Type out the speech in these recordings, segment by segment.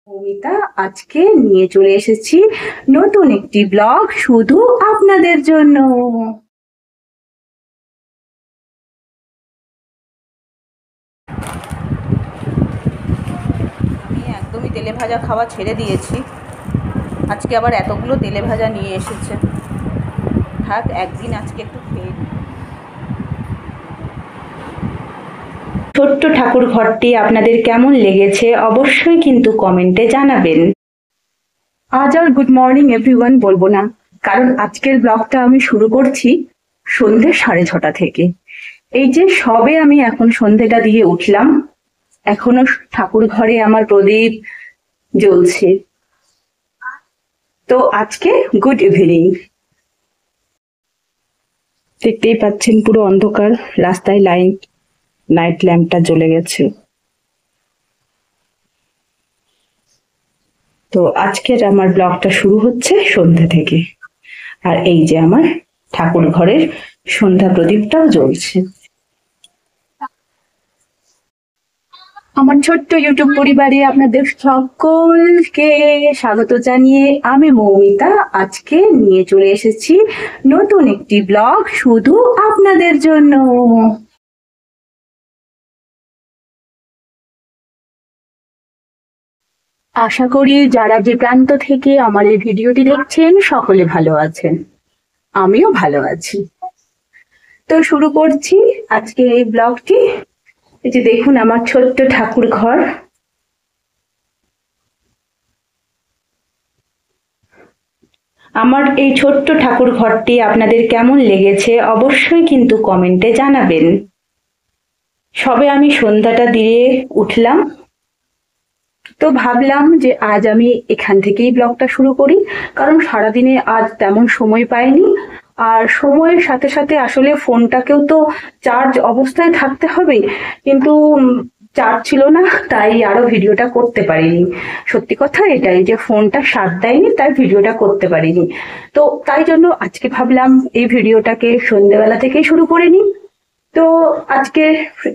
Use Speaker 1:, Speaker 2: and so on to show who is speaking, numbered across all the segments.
Speaker 1: মৌমিতা আজকে নিয়ে চলে এসেছি নতুন একটি ব্লগ শুধু আপনাদের জন্য। আমি একদমই তেলে ভাজা খাওয়া ছেড়ে দিয়েছি। আজকে আবার এতগুলো তেলে ভাজা নিয়ে এসেছে। থাক, একদিন আজকে একটু খেয়ে নিই। ছোট্ট ঠাকুর ঘরটি আপনাদের কেমন লেগেছে অবশ্যই কিন্তু কমেন্টে জানাবেন। আজ আর গুড মর্নিং এভরিওয়ান বলবো না, কারণ আজকের ব্লগটা আমি শুরু করছি সন্ধ্যে 6:30 থেকে। এই যে সবে আমি এখন সন্ধ্যেটা দিয়ে উঠলাম, এখনো ঠাকুর ঘরে আমার প্রদীপ জ্বলছে। তো আজকে গুড ইভিনিং। দেখতেই পাচ্ছেন পুরো অন্ধকার, রাস্তায় নাইট ল্যাম্পটা জ্বলে গেছে। তো আজকের আমার ব্লগটা শুরু হচ্ছে সন্ধ্যা থেকে। আর এই যে আমার ঠাকুর ঘরের সন্ধ্যা প্রদীপটাও জ্বলছে। আমার ছোট্ট ইউটিউব পরিবারে আপনাদের সকলকে স্বাগত জানিয়ে আমি মৌমিতা আজকে নিয়ে চলে এসেছি নতুন একটি ব্লগ শুধু আপনাদের জন্য। আশা করি যারা যে প্রান্ত থেকে আমার এই ভিডিওটি দেখছেন সকলে ভালো আছেন, আমিও ভালো আছি। তো শুরু করছি আজকে এই ব্লগটি। এই যে দেখুন আমার ছোট্ট ঠাকুর ঘর। আমার এই ছোট্ট ঠাকুর ঘরটি আপনাদের কেমন লেগেছে অবশ্যই কিন্তু কমেন্টে জানাবেন। সবে আমি সন্ধ্যাটা দিয়ে উঠলাম, তো ভাবলাম যে আজ আমি এখান থেকেই ব্লগটা শুরু করি, কারণ সারাদিনে আজ তেমন সময় পাইনি। আর সময়ের সাথে সাথে আসলে ফোনটাকেও তো চার্জ অবস্থায় থাকতে হবে, কিন্তু চার্জ ছিল না, তাই আরো ভিডিওটা করতে পারিনি। সত্যি কথা এটাই যে ফোনটা সাথ দেয়নি, তাই ভিডিওটা করতে পারিনি। তো তাই জন্য আজকে ভাবলাম এই ভিডিওটাকে সন্ধ্যেবেলা থেকেই শুরু করে নিই। তো আজকে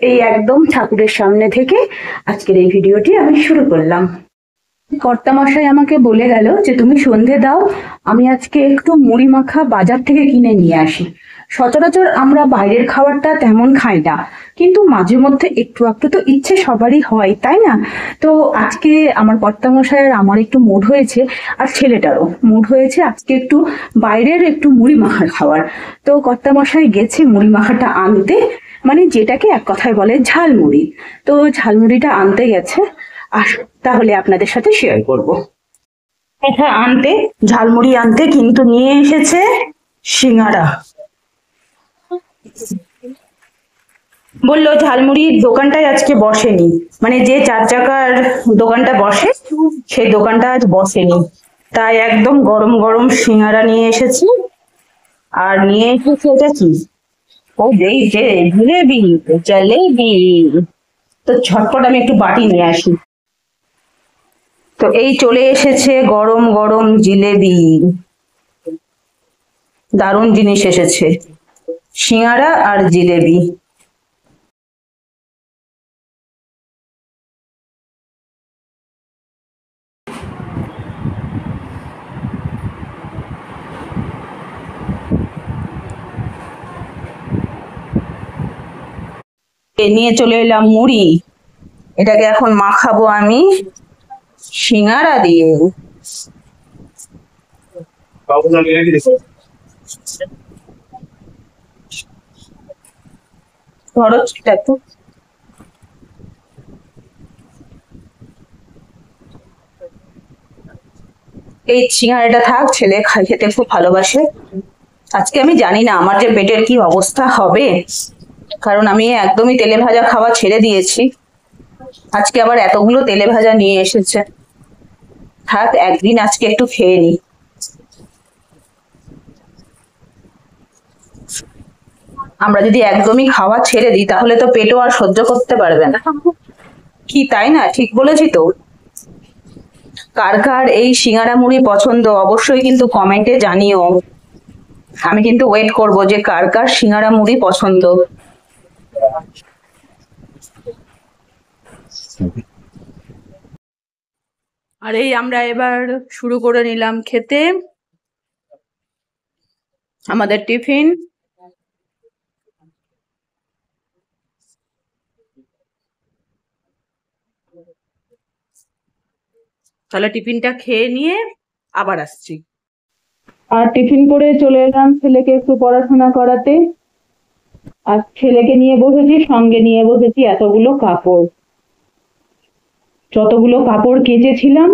Speaker 1: এই একদম ঠাকুরের সামনে থেকে আজকের এই ভিডিওটি আমি শুরু করলাম। কর্তামশাই আমাকে বলে গেল যে তুমি সন্ধে দাও, আমি আজকে একটু মুড়ি মাখা বাজার থেকে কিনে নিয়ে আসি। সচরাচর আমরা বাইরের খাবারটা তেমন খাই না, কিন্তু মাঝে মধ্যে একটু একটু তো ইচ্ছে সবারই হয়, তাই না? তো আজকে আমার কর্তামশাই আর আমার একটু মুড হয়েছে, আর ছেলেটারও মুড হয়েছে আজকে একটু বাইরের একটু মুড়ি মাখা খাওয়ার। তো কর্তামশাই গেছে মুড়ি মাখাটা আনতে, মানে যেটাকে এক কথায় বলে ঝালমুড়ি। তো ঝালমুড়িটা আনতে গেছে, আর তাহলে আপনাদের সাথে শেয়ার করব। এটা আনতে, ঝালমুড়ি আনতে কিন্তু নিয়ে এসেছে সিঙ্গারা। বললো ঝালমুড়ির দোকানটাই আজকে বসেনি, মানে যে 4 চাকার দোকানটা বসে সেই দোকানটা আজ বসেনি, তাই একদম গরম গরম সিঙ্গারা নিয়ে এসেছে। আর নিয়ে এসেছে এটা কি, ও এই যে জিলেবি, জলেবি। তো ঝটপট আমি একটু বাটি নিয়ে আসি। তো এই চলে এসেছে গরম গরম জিলেবি, দারুণ জিনিস এসেছে, সিঙ্গারা আর জিলেবি। নিয়ে চলে এলাম মুড়ি, এটাকে এখন মাখাবো আমি সিঙ্গারা দিয়ে। ধরো একটু, এই সিঙ্গারাটা থাক, ছেলে খেতে খুব ভালোবাসে। আজকে আমি জানি না আমার যে পেটের কি অবস্থা হবে, কারণ আমি একদমই তেলে ভাজা খাওয়া ছেড়ে দিয়েছি। আজকে আবার এতগুলো তেলে ভাজা নিয়ে এসেছে। থাক, একদিন আজকে একটু খেয়ে নিই। আমরা যদি একদমই খাওয়া ছেড়ে দিই তাহলে তো পেটও আর সহ্য করতে পারবে না, কি তাই না? ঠিক বলেছি তো? কার কার এই সিঙ্গারা মুড়ি পছন্দ অবশ্যই কিন্তু কমেন্টে জানিও। আমি কিন্তু ওয়েট করব যে কার কার সিঙ্গারা মুড়ি পছন্দ। আর এই আমরা এবার শুরু করে নিলাম খেতে আমাদের টিফিন। তাহলে টিফিনটা খেয়ে নিয়ে আবার আসছি। আর টিফিন করে চলে এলাম ছেলেকে একটু পড়াশোনা করাতে। আর ছেলেকে নিয়ে বসেছি, সঙ্গে নিয়ে বসেছি এতগুলো কাপড়। যতগুলো কাপড় কেচেছিলাম,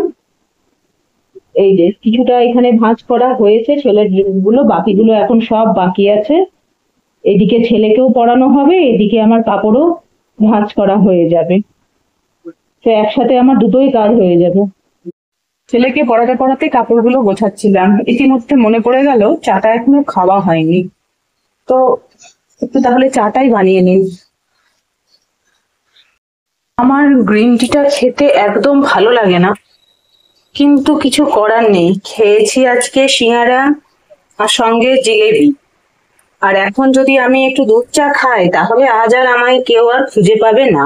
Speaker 1: এই যে কিছুটা এখানে ভাঁজ করা হয়েছে ছেলের ড্রেসগুলো, বাকিগুলো এখন সব বাকি আছে। এদিকে ছেলেকেও পড়ানো হবে, এদিকে আমার কাপড়ও ভাঁজ করা হয়ে যাবে। তো একসাথে আমার দুটোই কাজ হয়ে যাবে। ছেলেকে পড়াতে পড়াতে কাপড়গুলো গোছাচ্ছিলাম, ইতিমধ্যে মনে পড়ে গেল চাটা এখনো খাওয়া হয়নি। তো একটু তাহলে চাটাই বানিয়ে নিন। আমার গ্রিন টিটা খেতে একদম ভালো লাগে না, কিন্তু কিছু করার নেই। খেয়েছি আজকে সিঙ্গারা আর সঙ্গে জিলেবি। আর এখন যদি আমি একটু দুধ চা খাই তাহলে আজ আর আমায় কেউ আর খুঁজে পাবে না।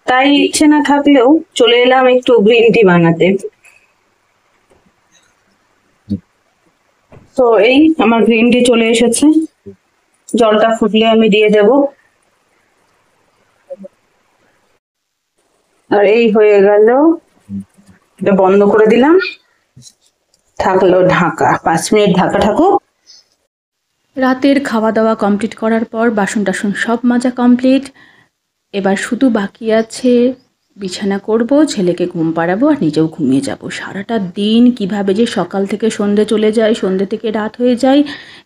Speaker 1: তাই ইচ্ছে না থাকলেও চলে এলাম একটু গ্রিন টি বানাতে। তো এই আমার গ্রিন টি চলে এসেছে, জলটা ফুটলে আমি দিয়ে দেব। আর এই হয়ে গেল, এটা বন্ধ করে দিলাম, থাকলো ঢাকা। 5 মিনিট ঢাকা থাকুক। রাতের খাওয়া দাওয়া কমপ্লিট করার পর বাসন টাসন সব মাজা কমপ্লিট। এবার শুধু বাকি আছে বিছানা করব, ছেলেকে ঘুম পাড়াবো আর নিজেও ঘুমিয়ে যাব। সারাটা দিন কিভাবে যে সকাল থেকে সন্ধে চলে যায়, সন্ধে থেকে রাত হয়ে যায়,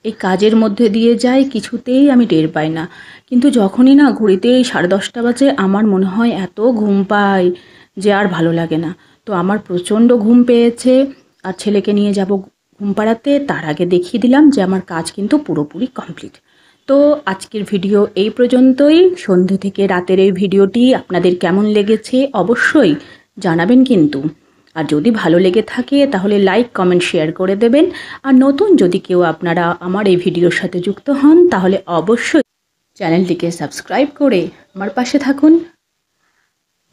Speaker 1: এই কাজের মধ্যে দিয়ে যায় কিছুতেই আমি টের পাই না। কিন্তু যখনই না ঘড়িতে 10:30 বাজে আমার মনে হয় এত ঘুম পাই যে আর ভালো লাগে না। তো আমার প্রচণ্ড ঘুম পেয়েছে আর ছেলেকে নিয়ে যাব ঘুম পাড়াতে। তার আগে দেখিয়ে দিলাম যে আমার কাজ কিন্তু পুরোপুরি কমপ্লিট। তো আজকের ভিডিও এই পর্যন্তই। সন্ধে থেকে রাতের এই ভিডিওটি আপনাদের কেমন লেগেছে অবশ্যই জানাবেন কিন্তু। আর যদি ভালো লেগে থাকে তাহলে লাইক কমেন্ট শেয়ার করে দেবেন। আর নতুন যদি কেউ আপনারা আমার এই ভিডিওর সাথে যুক্ত হন তাহলে অবশ্যই চ্যানেলটিকে সাবস্ক্রাইব করে আমার পাশে থাকুন।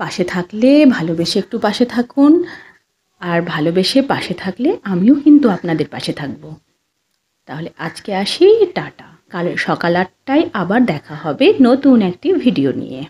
Speaker 1: পাশে থাকলে ভালোবেসে একটু পাশে থাকুন, আর ভালোবেসে পাশে থাকলে আমিও কিন্তু আপনাদের পাশে থাকব। তাহলে আজকে আসি, টাটা। কাল সকাল 8টায় আবার দেখা হবে নতুন একটি ভিডিও নিয়ে।